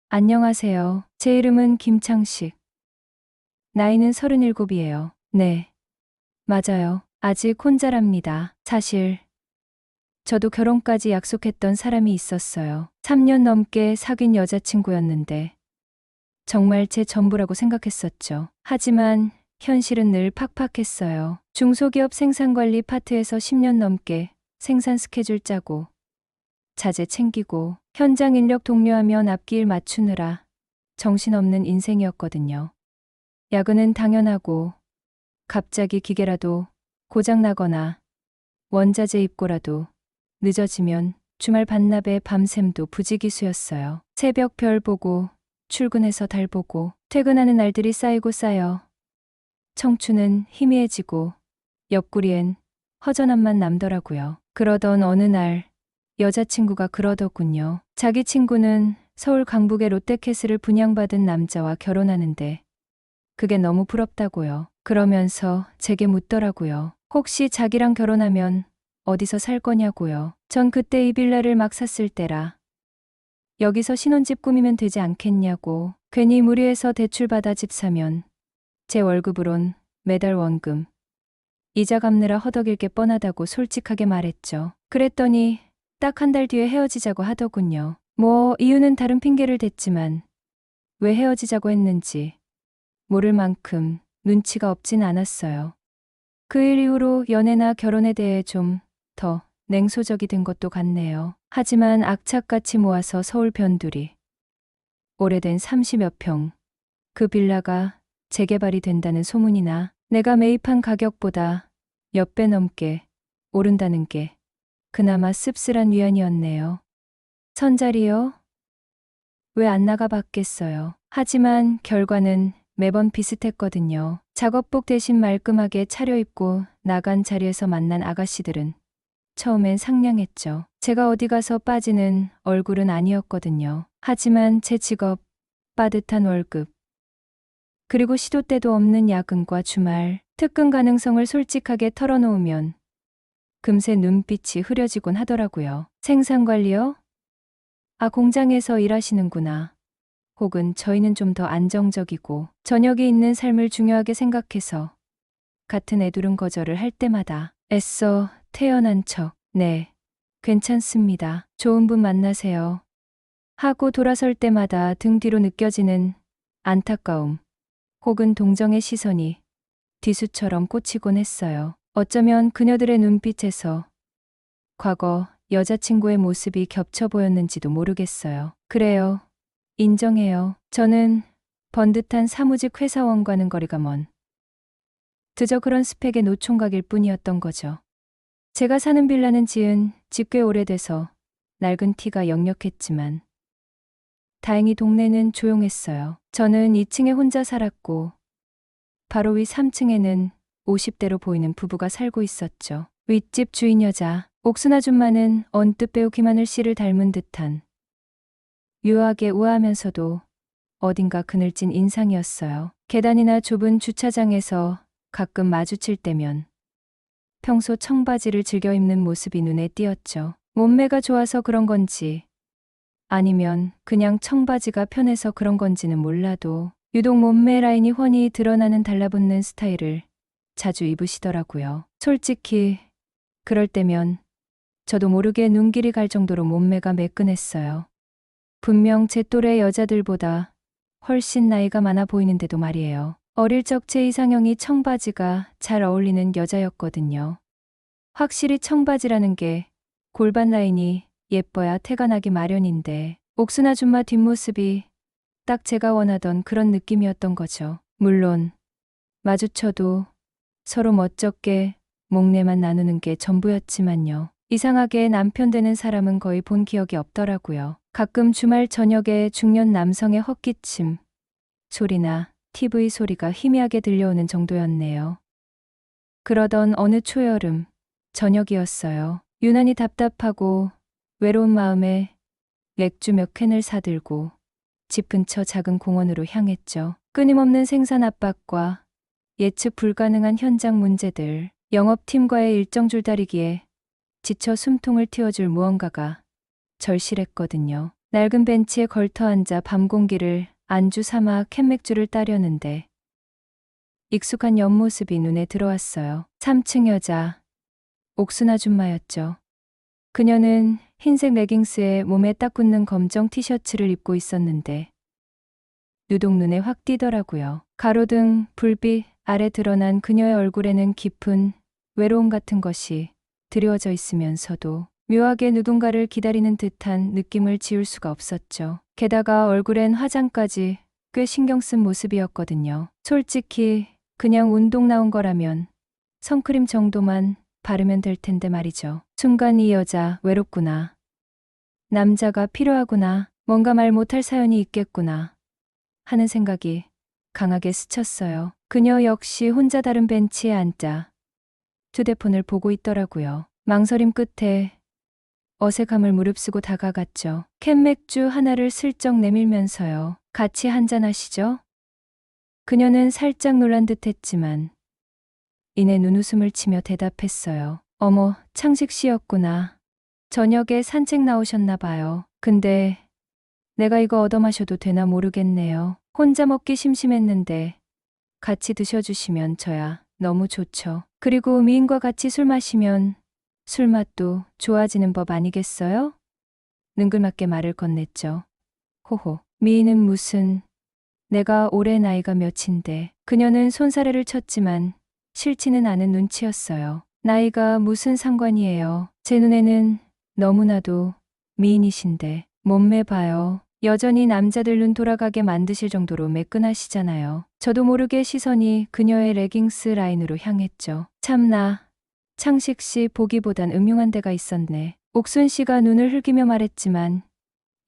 안녕하세요. 제 이름은 김창식. 나이는 37이에요. 네, 맞아요. 아직 혼자랍니다. 사실 저도 결혼까지 약속했던 사람이 있었어요. 3년 넘게 사귄 여자친구였는데 정말 제 전부라고 생각했었죠. 하지만 현실은 늘 팍팍했어요. 중소기업 생산관리 파트에서 10년 넘게 생산 스케줄 짜고 자재 챙기고 현장 인력 독려하며 납기일 맞추느라 정신없는 인생이었거든요. 야근은 당연하고 갑자기 기계라도 고장나거나 원자재 입고라도 늦어지면 주말 반납에 밤샘도 부지기수였어요. 새벽 별 보고 출근해서 달 보고 퇴근하는 날들이 쌓이고 쌓여 청춘은 희미해지고 옆구리엔 허전함만 남더라고요. 그러던 어느 날 여자친구가 그러더군요. 자기 친구는 서울 강북의 롯데캐슬을 분양받은 남자와 결혼하는데 그게 너무 부럽다고요. 그러면서 제게 묻더라고요. 혹시 자기랑 결혼하면 어디서 살 거냐고요. 전 그때 이 빌라를 막 샀을 때라 여기서 신혼집 꾸미면 되지 않겠냐고. 괜히 무리해서 대출받아 집 사면 제 월급으론 매달 원금 이자 갚느라 허덕일 게 뻔하다고 솔직하게 말했죠. 그랬더니 딱 한 달 뒤에 헤어지자고 하더군요. 뭐 이유는 다른 핑계를 댔지만 왜 헤어지자고 했는지 모를 만큼 눈치가 없진 않았어요. 그 일 이후로 연애나 결혼에 대해 좀 더 냉소적이 된 것도 같네요. 하지만 악착같이 모아서 서울 변두리 오래된 30여 평 그 빌라가 재개발이 된다는 소문이나 내가 매입한 가격보다 몇 배 넘게 오른다는 게 그나마 씁쓸한 위안이었네요. 선자리요? 왜 안 나가 봤겠어요. 하지만 결과는 매번 비슷했거든요. 작업복 대신 말끔하게 차려입고 나간 자리에서 만난 아가씨들은 처음엔 상냥했죠. 제가 어디 가서 빠지는 얼굴은 아니었거든요. 하지만 제 직업, 빠듯한 월급, 그리고 시도 때도 없는 야근과 주말, 특근 가능성을 솔직하게 털어놓으면 금세 눈빛이 흐려지곤 하더라고요. 생산관리요? 아, 공장에서 일하시는구나. 혹은 저희는 좀 더 안정적이고 저녁이 있는 삶을 중요하게 생각해서 같은 애둘은 거절을 할 때마다 애써 태연한 척, 네, 괜찮습니다. 좋은 분 만나세요. 하고 돌아설 때마다 등 뒤로 느껴지는 안타까움 혹은 동정의 시선이 뒤수처럼 꽂히곤 했어요. 어쩌면 그녀들의 눈빛에서 과거 여자친구의 모습이 겹쳐 보였는지도 모르겠어요. 그래요. 인정해요. 저는 번듯한 사무직 회사원과는 거리가 먼 그저 그런 스펙의 노총각일 뿐이었던 거죠. 제가 사는 빌라는 지은 지 꽤 오래돼서 낡은 티가 역력했지만 다행히 동네는 조용했어요. 저는 2층에 혼자 살았고 바로 위 3층에는 50대로 보이는 부부가 살고 있었죠. 윗집 주인 여자 옥순 아줌마는 언뜻 배우 김하늘 씨를 닮은 듯한 묘하게 우아하면서도 어딘가 그늘진 인상이었어요. 계단이나 좁은 주차장에서 가끔 마주칠 때면 평소 청바지를 즐겨 입는 모습이 눈에 띄었죠. 몸매가 좋아서 그런 건지 아니면 그냥 청바지가 편해서 그런 건지는 몰라도 유독 몸매 라인이 훤히 드러나는 달라붙는 스타일을 자주 입으시더라고요. 솔직히 그럴 때면 저도 모르게 눈길이 갈 정도로 몸매가 매끈했어요. 분명 제 또래 여자들보다 훨씬 나이가 많아 보이는데도 말이에요. 어릴 적 제 이상형이 청바지가 잘 어울리는 여자였거든요. 확실히 청바지라는 게 골반 라인이 예뻐야 태가 나기 마련인데 옥순 아줌마 뒷모습이 딱 제가 원하던 그런 느낌이었던 거죠. 물론 마주쳐도 서로 멋쩍게 목례만 나누는 게 전부였지만요. 이상하게 남편 되는 사람은 거의 본 기억이 없더라고요. 가끔 주말 저녁에 중년 남성의 헛기침 소리나 TV 소리가 희미하게 들려오는 정도였네요. 그러던 어느 초여름 저녁이었어요. 유난히 답답하고 외로운 마음에 맥주 몇 캔을 사들고 집 근처 작은 공원으로 향했죠. 끊임없는 생산 압박과 예측 불가능한 현장 문제들, 영업팀과의 일정 줄다리기에 지쳐 숨통을 틔워줄 무언가가 절실했거든요. 낡은 벤치에 걸터 앉아 밤 공기를 안주 삼아 캔맥주를 따려는데 익숙한 옆모습이 눈에 들어왔어요. 3층 여자, 옥순 아줌마였죠. 그녀는 흰색 레깅스에 몸에 딱 붙는 검정 티셔츠를 입고 있었는데 유독 눈에 확 띄더라고요. 가로등 불빛 아래 드러난 그녀의 얼굴에는 깊은 외로움 같은 것이 드리워져 있으면서도 묘하게 누군가를 기다리는 듯한 느낌을 지울 수가 없었죠. 게다가 얼굴엔 화장까지 꽤 신경 쓴 모습이었거든요. 솔직히 그냥 운동 나온 거라면 선크림 정도만 바르면 될 텐데 말이죠. 순간 이 여자 외롭구나. 남자가 필요하구나. 뭔가 말 못할 사연이 있겠구나. 하는 생각이 강하게 스쳤어요. 그녀 역시 혼자 다른 벤치에 앉아 휴대폰을 보고 있더라고요. 망설임 끝에 어색함을 무릅쓰고 다가갔죠. 캔맥주 하나를 슬쩍 내밀면서요. 같이 한잔하시죠? 그녀는 살짝 놀란 듯 했지만 이내 눈웃음을 치며 대답했어요. 어머, 창식 씨였구나. 저녁에 산책 나오셨나 봐요. 근데 내가 이거 얻어 마셔도 되나 모르겠네요. 혼자 먹기 심심했는데 같이 드셔주시면 저야 너무 좋죠. 그리고 미인과 같이 술 마시면 술맛도 좋아지는 법 아니겠어요? 능글맞게 말을 건넸죠. 호호, 미인은 무슨, 내가 올해 나이가 몇인데. 그녀는 손사래를 쳤지만 싫지는 않은 눈치였어요. 나이가 무슨 상관이에요. 제 눈에는 너무나도 미인이신데. 몸매 봐요. 여전히 남자들 눈 돌아가게 만드실 정도로 매끈하시잖아요. 저도 모르게 시선이 그녀의 레깅스 라인으로 향했죠. 참나, 창식 씨 보기보단 음흉한 데가 있었네. 옥순 씨가 눈을 흘기며 말했지만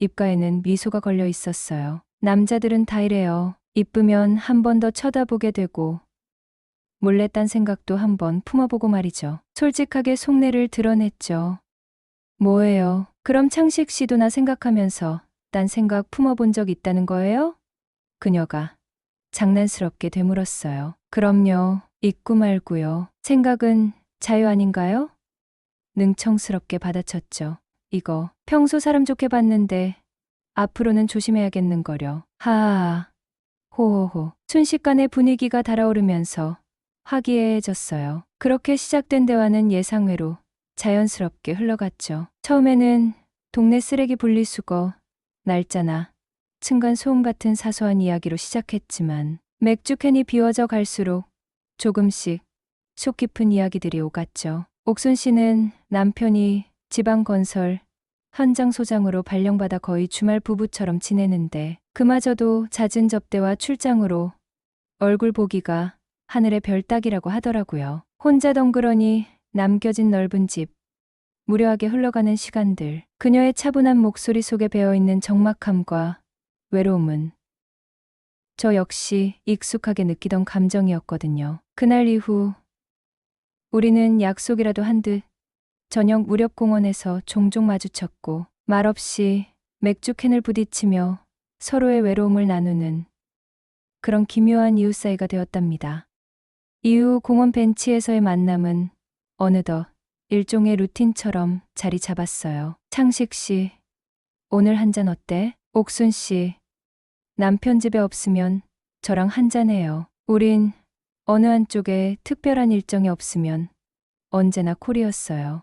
입가에는 미소가 걸려 있었어요. 남자들은 다 이래요. 이쁘면 한 번 더 쳐다보게 되고 몰래 딴 생각도 한번 품어보고 말이죠. 솔직하게 속내를 드러냈죠. 뭐예요? 그럼 창식 씨도 나 생각하면서 딴 생각 품어본 적 있다는 거예요? 그녀가 장난스럽게 되물었어요. 그럼요. 있고 말고요. 생각은 자유 아닌가요? 능청스럽게 받아쳤죠. 이거 평소 사람 좋게 봤는데 앞으로는 조심해야겠는거려. 하하하. 호호호. 순식간에 분위기가 달아오르면서 화기애애해졌어요. 그렇게 시작된 대화는 예상외로 자연스럽게 흘러갔죠. 처음에는 동네 쓰레기 분리수거, 날짜나 층간 소음 같은 사소한 이야기로 시작했지만 맥주캔이 비워져 갈수록 조금씩 속 깊은 이야기들이 오갔죠. 옥순 씨는 남편이 지방건설 현장 소장으로 발령받아 거의 주말 부부처럼 지내는데 그마저도 잦은 접대와 출장으로 얼굴 보기가 하늘의 별 따기라고 하더라고요. 혼자 덩그러니 남겨진 넓은 집, 무료하게 흘러가는 시간들, 그녀의 차분한 목소리 속에 배어있는 적막함과 외로움은 저 역시 익숙하게 느끼던 감정이었거든요. 그날 이후 우리는 약속이라도 한 듯 저녁 무렵 공원에서 종종 마주쳤고 말없이 맥주캔을 부딪히며 서로의 외로움을 나누는 그런 기묘한 이웃 사이가 되었답니다. 이후 공원 벤치에서의 만남은 어느덧 일종의 루틴처럼 자리 잡았어요. 창식 씨, 오늘 한잔 어때? 옥순 씨, 남편 집에 없으면 저랑 한잔해요. 우린 어느 한쪽에 특별한 일정이 없으면 언제나 콜이었어요.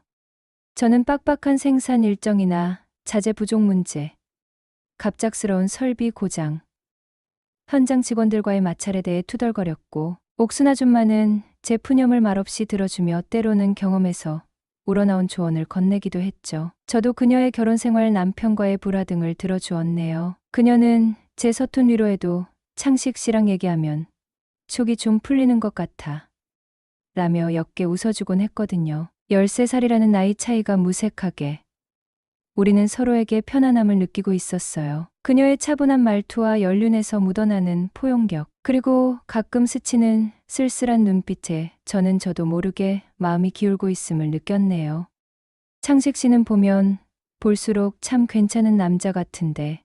저는 빡빡한 생산 일정이나 자재 부족 문제, 갑작스러운 설비 고장, 현장 직원들과의 마찰에 대해 투덜거렸고 옥순 아줌마는 제 푸념을 말없이 들어주며 때로는 경험에서 우러나온 조언을 건네기도 했죠. 저도 그녀의 결혼 생활, 남편과의 불화 등을 들어주었네요. 그녀는 제 서툰 위로에도 창식 씨랑 얘기하면 속이 좀 풀리는 것 같아 라며 옅게 웃어주곤 했거든요. 13살이라는 나이 차이가 무색하게 우리는 서로에게 편안함을 느끼고 있었어요. 그녀의 차분한 말투와 연륜에서 묻어나는 포용력, 그리고 가끔 스치는 쓸쓸한 눈빛에 저도 모르게 마음이 기울고 있음을 느꼈네요. 창식 씨는 보면 볼수록 참 괜찮은 남자 같은데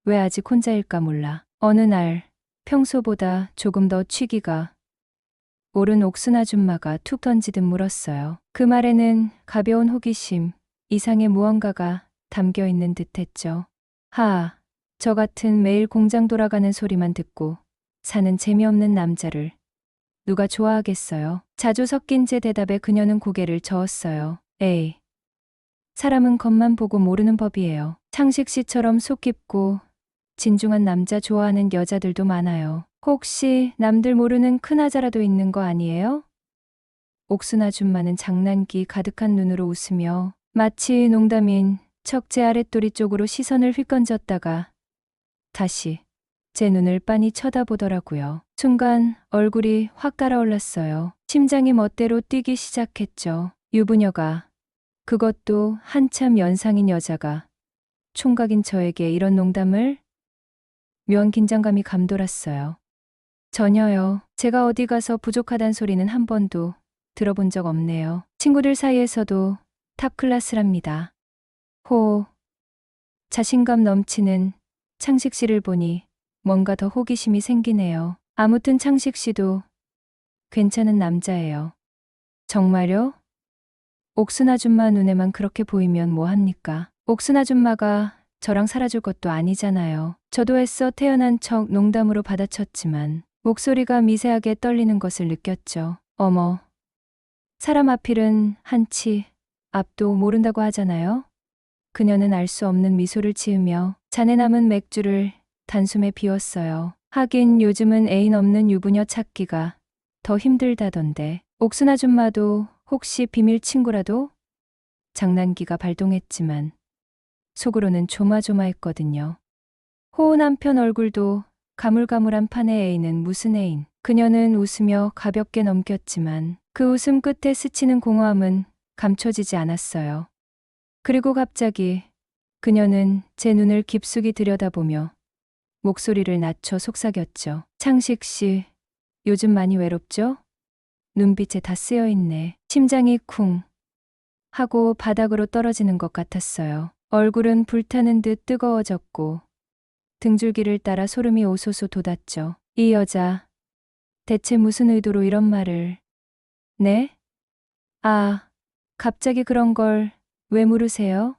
왜 아직 혼자일까 몰라. 어느 날 평소보다 조금 더 취기가 오른 옥순 아줌마가 툭 던지듯 물었어요. 그 말에는 가벼운 호기심 이상의 무언가가 담겨 있는 듯했죠. 저 같은 매일 공장 돌아가는 소리만 듣고 사는 재미없는 남자를 누가 좋아하겠어요? 자주 섞인 제 대답에 그녀는 고개를 저었어요. 에이, 사람은 겉만 보고 모르는 법이에요. 창식 씨처럼 속 깊고 진중한 남자 좋아하는 여자들도 많아요. 혹시 남들 모르는 큰아자라도 있는 거 아니에요? 옥순 아줌마는 장난기 가득한 눈으로 웃으며 마치 농담인 척 제 아랫도리 쪽으로 시선을 휘건졌다가 다시 제 눈을 빤히 쳐다보더라고요. 순간 얼굴이 확 달아올랐어요. 심장이 멋대로 뛰기 시작했죠. 유부녀가, 그것도 한참 연상인 여자가 총각인 저에게 이런 농담을? 묘한 긴장감이 감돌았어요. 전혀요. 제가 어디 가서 부족하단 소리는 한 번도 들어본 적 없네요. 친구들 사이에서도 탑 클래스랍니다. 자신감 넘치는 창식 씨를 보니 뭔가 더 호기심이 생기네요. 아무튼 창식 씨도 괜찮은 남자예요. 정말요? 옥순 아줌마 눈에만 그렇게 보이면 뭐합니까? 옥순 아줌마가 저랑 살아줄 것도 아니잖아요. 저도 애써 태어난 척 농담으로 받아쳤지만 목소리가 미세하게 떨리는 것을 느꼈죠. 어머, 사람 앞일은 한치 앞도 모른다고 하잖아요. 그녀는 알 수 없는 미소를 지으며 잔에 남은 맥주를 단숨에 비웠어요. 하긴 요즘은 애인 없는 유부녀 찾기가 더 힘들다던데. 옥순 아줌마도 혹시 비밀 친구라도? 장난기가 발동했지만 속으로는 조마조마했거든요. 호우 남편 얼굴도 가물가물한 판의 애인은 무슨 애인. 그녀는 웃으며 가볍게 넘겼지만 그 웃음 끝에 스치는 공허함은 감춰지지 않았어요. 그리고 갑자기 그녀는 제 눈을 깊숙이 들여다보며 목소리를 낮춰 속삭였죠. 창식 씨, 요즘 많이 외롭죠? 눈빛에 다 쓰여있네. 심장이 쿵 하고 바닥으로 떨어지는 것 같았어요. 얼굴은 불타는 듯 뜨거워졌고 등줄기를 따라 소름이 오소소 돋았죠. 이 여자, 대체 무슨 의도로 이런 말을... 네? 갑자기 그런 걸 왜 물으세요?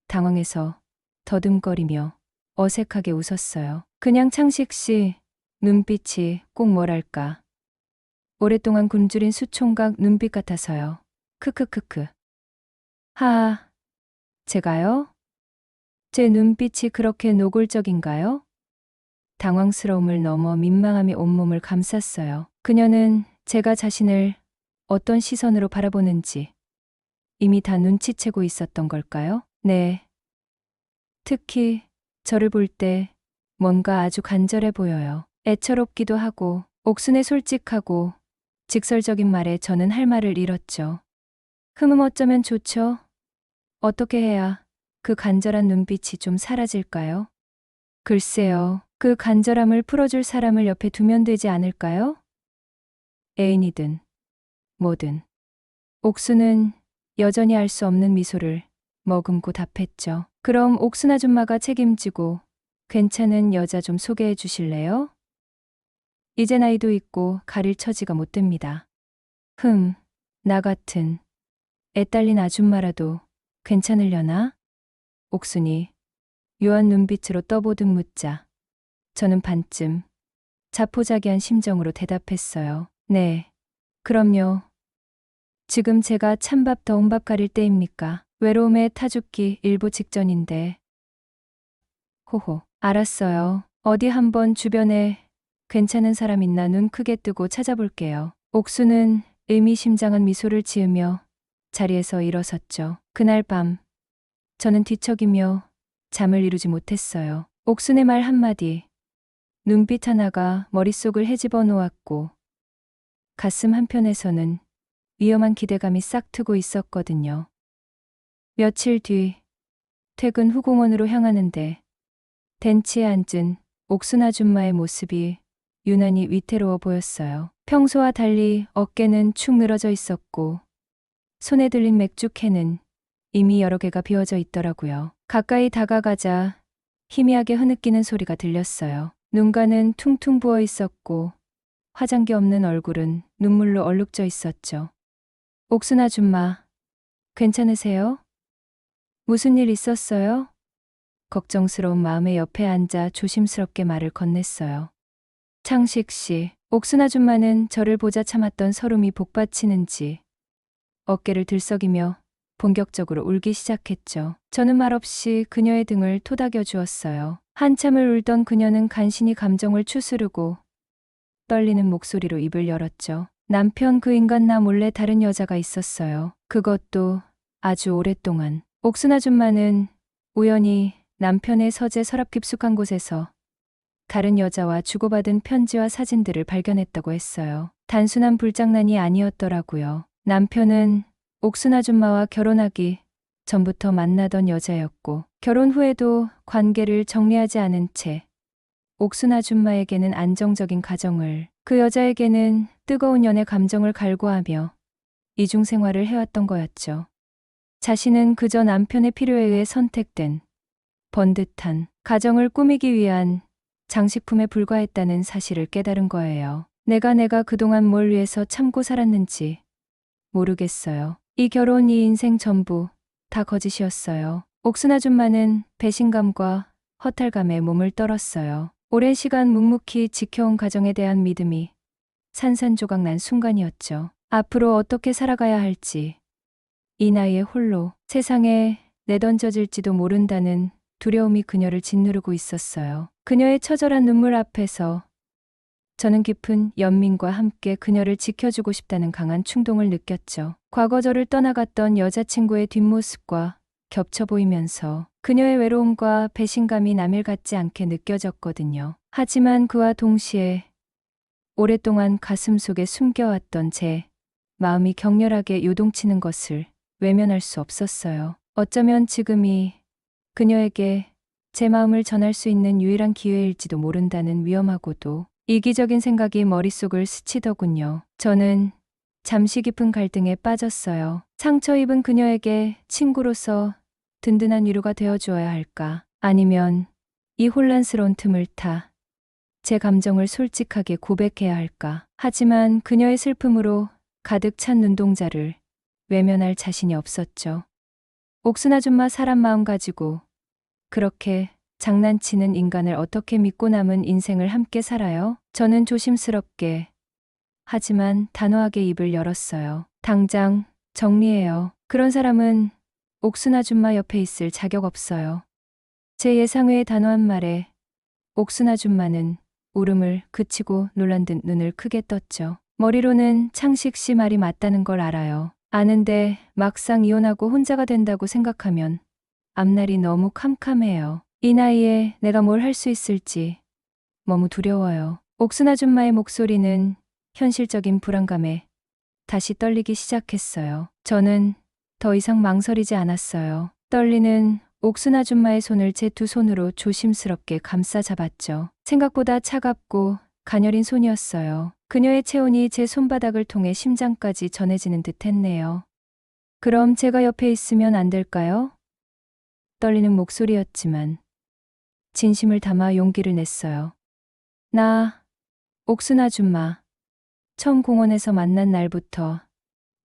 당황해서 더듬거리며 어색하게 웃었어요. 그냥 창식 씨 눈빛이 꼭 뭐랄까. 오랫동안 굶주린 수총각 눈빛 같아서요. 크크크크. 제가요? 제 눈빛이 그렇게 노골적인가요? 당황스러움을 넘어 민망함이 온몸을 감쌌어요. 그녀는 제가 자신을 어떤 시선으로 바라보는지 이미 다 눈치채고 있었던 걸까요? 네. 특히 저를 볼 때 뭔가 아주 간절해 보여요. 애처롭기도 하고 옥순의 솔직하고 직설적인 말에 저는 할 말을 잃었죠. 어쩌면 좋죠? 어떻게 해야 그 간절한 눈빛이 좀 사라질까요? 글쎄요. 그 간절함을 풀어줄 사람을 옆에 두면 되지 않을까요? 애인이든 뭐든. 옥순은 여전히 알 수 없는 미소를 머금고 답했죠. 그럼 옥순 아줌마가 책임지고 괜찮은 여자 좀 소개해 주실래요? 이제 나이도 있고 가릴 처지가 못 됩니다. 나 같은 애딸린 아줌마라도 괜찮으려나? 옥순이 묘한 눈빛으로 떠보듯 묻자 저는 반쯤 자포자기한 심정으로 대답했어요. 네, 그럼요. 지금 제가 찬밥 더운 밥 가릴 때입니까? 외로움에 타 죽기 일보 직전인데. 알았어요. 어디 한번 주변에 괜찮은 사람 있나 눈 크게 뜨고 찾아볼게요. 옥수는 의미심장한 미소를 지으며 자리에서 일어섰죠. 그날 밤 저는 뒤척이며 잠을 이루지 못했어요. 옥순의 말 한마디, 눈빛 하나가 머릿속을 헤집어 놓았고 가슴 한편에서는 위험한 기대감이 싹트고 있었거든요. 며칠 뒤 퇴근 후 공원으로 향하는데 벤치에 앉은 옥순 아줌마의 모습이 유난히 위태로워 보였어요. 평소와 달리 어깨는 축 늘어져 있었고 손에 들린 맥주캔은 이미 여러 개가 비워져 있더라고요. 가까이 다가가자 희미하게 흐느끼는 소리가 들렸어요. 눈가는 퉁퉁 부어 있었고 화장기 없는 얼굴은 눈물로 얼룩져 있었죠. 옥순 아줌마, 괜찮으세요? 무슨 일 있었어요? 걱정스러운 마음에 옆에 앉아 조심스럽게 말을 건넸어요. 창식 씨, 옥순 아줌마는 저를 보자 참았던 서름이 복받치는지 어깨를 들썩이며 본격적으로 울기 시작했죠. 저는 말없이 그녀의 등을 토닥여 주었어요. 한참을 울던 그녀는 간신히 감정을 추스르고 떨리는 목소리로 입을 열었죠. 남편 그 인간 나 몰래 다른 여자가 있었어요. 그것도 아주 오랫동안. 옥순 아줌마는 우연히 남편의 서재 서랍 깊숙한 곳에서 다른 여자와 주고받은 편지와 사진들을 발견했다고 했어요. 단순한 불장난이 아니었더라고요. 남편은 옥순 아줌마와 결혼하기 전부터 만나던 여자였고 결혼 후에도 관계를 정리하지 않은 채 옥순 아줌마에게는 안정적인 가정을, 그 여자에게는 뜨거운 연애 감정을 갈구하며 이중 생활을 해왔던 거였죠. 자신은 그저 남편의 필요에 의해 선택된 번듯한 가정을 꾸미기 위한 장식품에 불과했다는 사실을 깨달은 거예요. 내가 그동안 뭘 위해서 참고 살았는지 모르겠어요. 이 결혼, 이 인생 전부 다 거짓이었어요. 옥순 아줌마는 배신감과 허탈감에 몸을 떨었어요. 오랜 시간 묵묵히 지켜온 가정에 대한 믿음이 산산조각 난 순간이었죠. 앞으로 어떻게 살아가야 할지, 이 나이에 홀로 세상에 내던져질지도 모른다는 두려움이 그녀를 짓누르고 있었어요. 그녀의 처절한 눈물 앞에서 저는 깊은 연민과 함께 그녀를 지켜주고 싶다는 강한 충동을 느꼈죠. 과거 저를 떠나갔던 여자친구의 뒷모습과 겹쳐 보이면서 그녀의 외로움과 배신감이 남일 같지 않게 느껴졌거든요. 하지만 그와 동시에 오랫동안 가슴 속에 숨겨왔던 제 마음이 격렬하게 요동치는 것을 외면할 수 없었어요. 어쩌면 지금이 그녀에게 제 마음을 전할 수 있는 유일한 기회일지도 모른다는 위험하고도 이기적인 생각이 머릿속을 스치더군요. 저는 잠시 깊은 갈등에 빠졌어요. 상처 입은 그녀에게 친구로서 든든한 위로가 되어주어야 할까? 아니면 이 혼란스러운 틈을 타 제 감정을 솔직하게 고백해야 할까? 하지만 그녀의 슬픔으로 가득 찬 눈동자를 외면할 자신이 없었죠. 옥순 아줌마 사람 마음 가지고 그렇게 장난치는 인간을 어떻게 믿고 남은 인생을 함께 살아요? 저는 조심스럽게 하지만 단호하게 입을 열었어요. 당장 정리해요. 그런 사람은 옥순 아줌마 옆에 있을 자격 없어요. 제 예상외의 단호한 말에 옥순 아줌마는 울음을 그치고 놀란 듯 눈을 크게 떴죠. 머리로는 창식 씨 말이 맞다는 걸 알아요. 아는데 막상 이혼하고 혼자가 된다고 생각하면 앞날이 너무 캄캄해요. 이 나이에 내가 뭘 할 수 있을지 너무 두려워요. 옥순 아줌마의 목소리는 현실적인 불안감에 다시 떨리기 시작했어요. 저는 더 이상 망설이지 않았어요. 떨리는 옥순 아줌마의 손을 제 두 손으로 조심스럽게 감싸 잡았죠. 생각보다 차갑고 가녀린 손이었어요. 그녀의 체온이 제 손바닥을 통해 심장까지 전해지는 듯 했네요. 그럼 제가 옆에 있으면 안 될까요? 떨리는 목소리였지만 진심을 담아 용기를 냈어요. 나, 옥순 아줌마, 처음 공원에서 만난 날부터,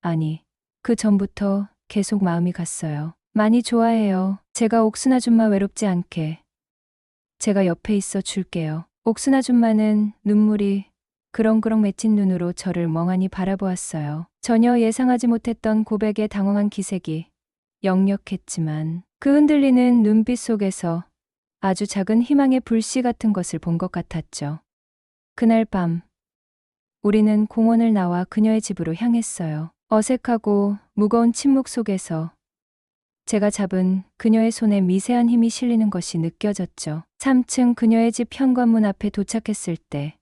아니, 그 전부터 계속 마음이 갔어요. 많이 좋아해요. 제가 옥순 아줌마 외롭지 않게. 제가 옆에 있어 줄게요. 옥순 아줌마는 눈물이 그렁그렁 맺힌 눈으로 저를 멍하니 바라보았어요. 전혀 예상하지 못했던 고백에 당황한 기색이 역력했지만 그 흔들리는 눈빛 속에서 아주 작은 희망의 불씨 같은 것을 본 것 같았죠. 그날 밤 우리는 공원을 나와 그녀의 집으로 향했어요. 어색하고 무거운 침묵 속에서 제가 잡은 그녀의 손에 미세한 힘이 실리는 것이 느껴졌죠. 3층 그녀의 집 현관문 앞에 도착했을 때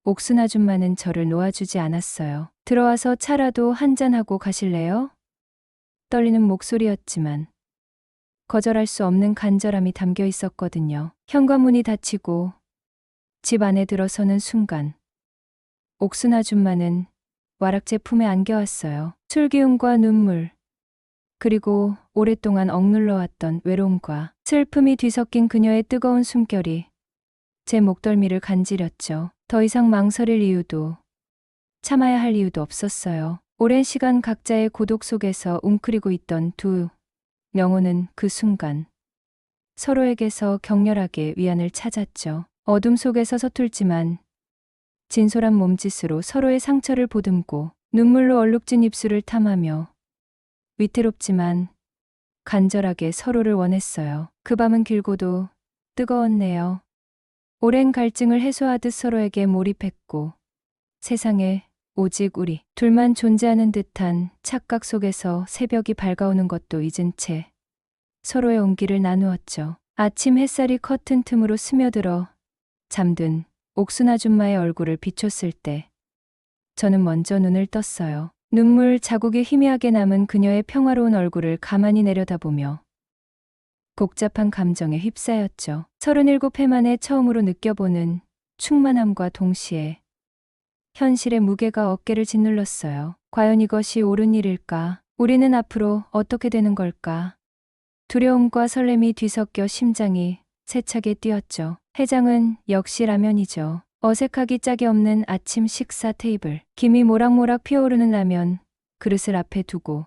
옥순 아줌마는 저를 놓아주지 않았어요. 들어와서 차라도 한잔하고 가실래요? 떨리는 목소리였지만 거절할 수 없는 간절함이 담겨 있었거든요. 현관문이 닫히고 집 안에 들어서는 순간 옥순 아줌마는 와락제 품에 안겨왔어요. 술기운과 눈물, 그리고 오랫동안 억눌러왔던 외로움과 슬픔이 뒤섞인 그녀의 뜨거운 숨결이 제 목덜미를 간지렸죠. 더 이상 망설일 이유도 참아야 할 이유도 없었어요. 오랜 시간 각자의 고독 속에서 웅크리고 있던 두 영혼은 그 순간 서로에게서 격렬하게 위안을 찾았죠. 어둠 속에서 서툴지만 진솔한 몸짓으로 서로의 상처를 보듬고 눈물로 얼룩진 입술을 탐하며 위태롭지만 간절하게 서로를 원했어요. 그 밤은 길고도 뜨거웠네요. 오랜 갈증을 해소하듯 서로에게 몰입했고 세상에 오직 우리 둘만 존재하는 듯한 착각 속에서 새벽이 밝아오는 것도 잊은 채 서로의 온기를 나누었죠. 아침 햇살이 커튼 틈으로 스며들어 잠든 옥순 아줌마의 얼굴을 비췄을 때 저는 먼저 눈을 떴어요. 눈물 자국이 희미하게 남은 그녀의 평화로운 얼굴을 가만히 내려다보며 복잡한 감정에 휩싸였죠. 37회 만에 처음으로 느껴보는 충만함과 동시에 현실의 무게가 어깨를 짓눌렀어요. 과연 이것이 옳은 일일까? 우리는 앞으로 어떻게 되는 걸까? 두려움과 설렘이 뒤섞여 심장이 세차게 뛰었죠. 해장은 역시 라면이죠. 어색하기 짝이 없는 아침 식사 테이블. 김이 모락모락 피어오르는 라면 그릇을 앞에 두고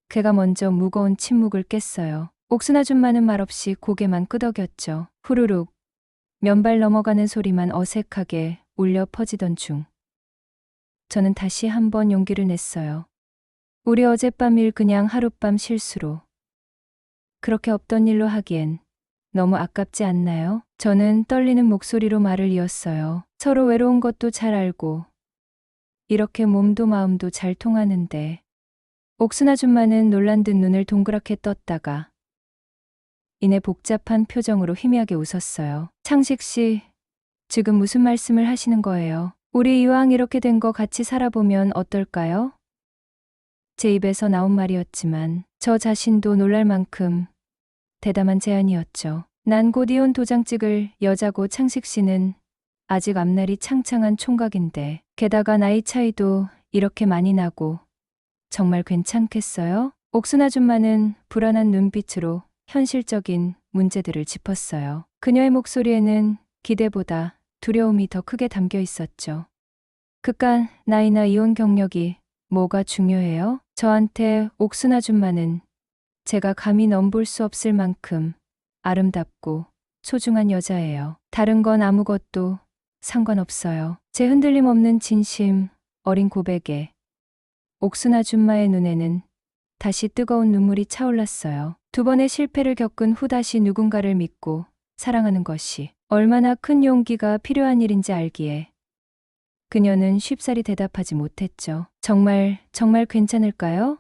걔가 먼저 무거운 침묵을 깼어요. 옥순 아줌마는 말없이 고개만 끄덕였죠. 후루룩 면발 넘어가는 소리만 어색하게 울려 퍼지던 중 저는 다시 한번 용기를 냈어요. 우리 어젯밤 일 그냥 하룻밤 실수로 그렇게 없던 일로 하기엔 너무 아깝지 않나요? 저는 떨리는 목소리로 말을 이었어요. 서로 외로운 것도 잘 알고 이렇게 몸도 마음도 잘 통하는데. 옥순 아줌마는 놀란 듯 눈을 동그랗게 떴다가 이내 복잡한 표정으로 희미하게 웃었어요. 창식 씨, 지금 무슨 말씀을 하시는 거예요? 우리 이왕 이렇게 된 거 같이 살아보면 어떨까요? 제 입에서 나온 말이었지만 저 자신도 놀랄 만큼 대담한 제안이었죠. 난 곧 이혼 도장 찍을 여자고 창식 씨는 아직 앞날이 창창한 총각인데 게다가 나이 차이도 이렇게 많이 나고 정말 괜찮겠어요? 옥순 아줌마는 불안한 눈빛으로 현실적인 문제들을 짚었어요. 그녀의 목소리에는 기대보다 두려움이 더 크게 담겨 있었죠. 그깟 나이나 이혼 경력이 뭐가 중요해요? 저한테 옥순 아줌마는 제가 감히 넘볼 수 없을 만큼 아름답고 소중한 여자예요. 다른 건 아무것도 상관없어요. 제 흔들림 없는 진심, 어린 고백에 옥순 아줌마의 눈에는 다시 뜨거운 눈물이 차올랐어요. 두 번의 실패를 겪은 후 다시 누군가를 믿고 사랑하는 것이 얼마나 큰 용기가 필요한 일인지 알기에 그녀는 쉽사리 대답하지 못했죠. 정말 괜찮을까요?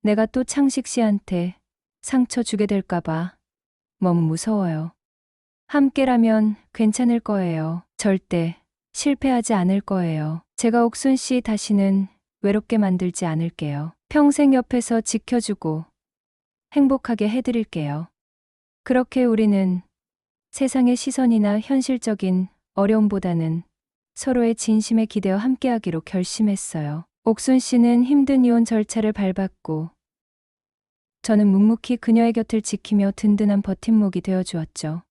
내가 또 창식 씨한테 상처 주게 될까봐 너무 무서워요. 함께라면 괜찮을 거예요. 절대 실패하지 않을 거예요. 제가 옥순 씨 다시는 외롭게 만들지 않을게요. 평생 옆에서 지켜주고 행복하게 해드릴게요. 그렇게 우리는 세상의 시선이나 현실적인 어려움보다는 서로의 진심에 기대어 함께하기로 결심했어요. 옥순 씨는 힘든 이혼 절차를 밟았고 저는 묵묵히 그녀의 곁을 지키며 든든한 버팀목이 되어주었죠.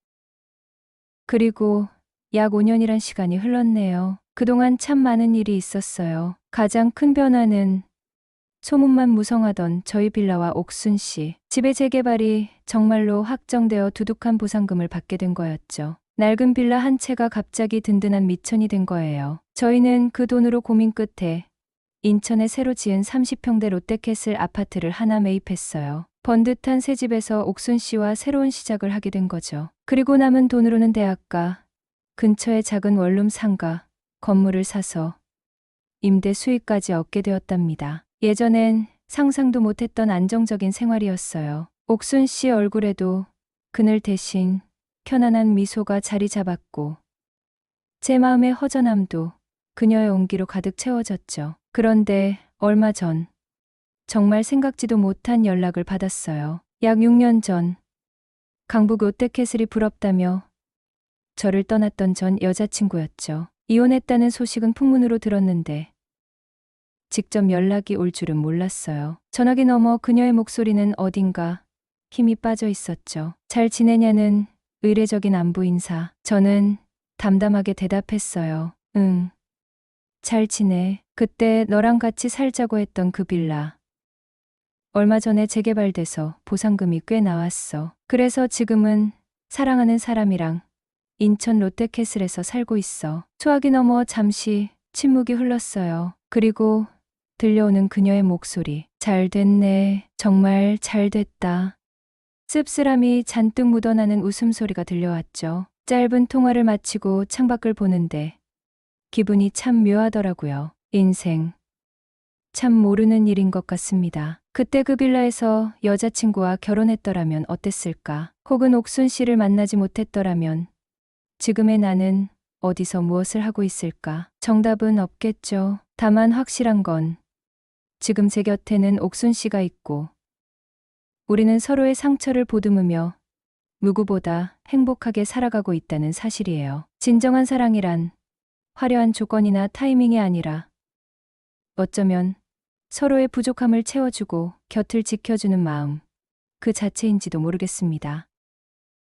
그리고 약 5년이란 시간이 흘렀네요. 그동안 참 많은 일이 있었어요. 가장 큰 변화는 소문만 무성하던 저희 빌라와 옥순 씨 집의 재개발이 정말로 확정되어 두둑한 보상금을 받게 된 거였죠. 낡은 빌라 한 채가 갑자기 든든한 미천이 된 거예요. 저희는 그 돈으로 고민 끝에 인천에 새로 지은 30평대 롯데캐슬 아파트를 하나 매입했어요. 번듯한 새 집에서 옥순 씨와 새로운 시작을 하게 된 거죠. 그리고 남은 돈으로는 대학가, 근처의 작은 원룸 상가, 건물을 사서 임대 수익까지 얻게 되었답니다. 예전엔 상상도 못했던 안정적인 생활이었어요. 옥순 씨 얼굴에도 그늘 대신 편안한 미소가 자리 잡았고 제 마음의 허전함도 그녀의 온기로 가득 채워졌죠. 그런데 얼마 전 정말 생각지도 못한 연락을 받았어요. 약 6년 전 강북 롯데캐슬이 부럽다며 저를 떠났던 전 여자친구였죠. 이혼했다는 소식은 풍문으로 들었는데 직접 연락이 올 줄은 몰랐어요. 전화기 너머 그녀의 목소리는 어딘가 힘이 빠져 있었죠. 잘 지내냐는 의례적인 안부 인사. 저는 담담하게 대답했어요. 응. 잘 지내. 그때 너랑 같이 살자고 했던 그 빌라. 얼마 전에 재개발돼서 보상금이 꽤 나왔어. 그래서 지금은 사랑하는 사람이랑 인천 롯데캐슬에서 살고 있어. 소화기 넘어 잠시 침묵이 흘렀어요. 그리고 들려오는 그녀의 목소리. 잘 됐네. 정말 잘 됐다. 씁쓸함이 잔뜩 묻어나는 웃음소리가 들려왔죠. 짧은 통화를 마치고 창밖을 보는데 기분이 참 묘하더라고요. 인생. 참 모르는 일인 것 같습니다. 그때 그 빌라에서 여자친구와 결혼했더라면 어땠을까? 혹은 옥순 씨를 만나지 못했더라면 지금의 나는 어디서 무엇을 하고 있을까? 정답은 없겠죠. 다만 확실한 건 지금 제 곁에는 옥순 씨가 있고 우리는 서로의 상처를 보듬으며 누구보다 행복하게 살아가고 있다는 사실이에요. 진정한 사랑이란 화려한 조건이나 타이밍이 아니라 어쩌면 서로의 부족함을 채워주고 곁을 지켜주는 마음, 그 자체인지도 모르겠습니다.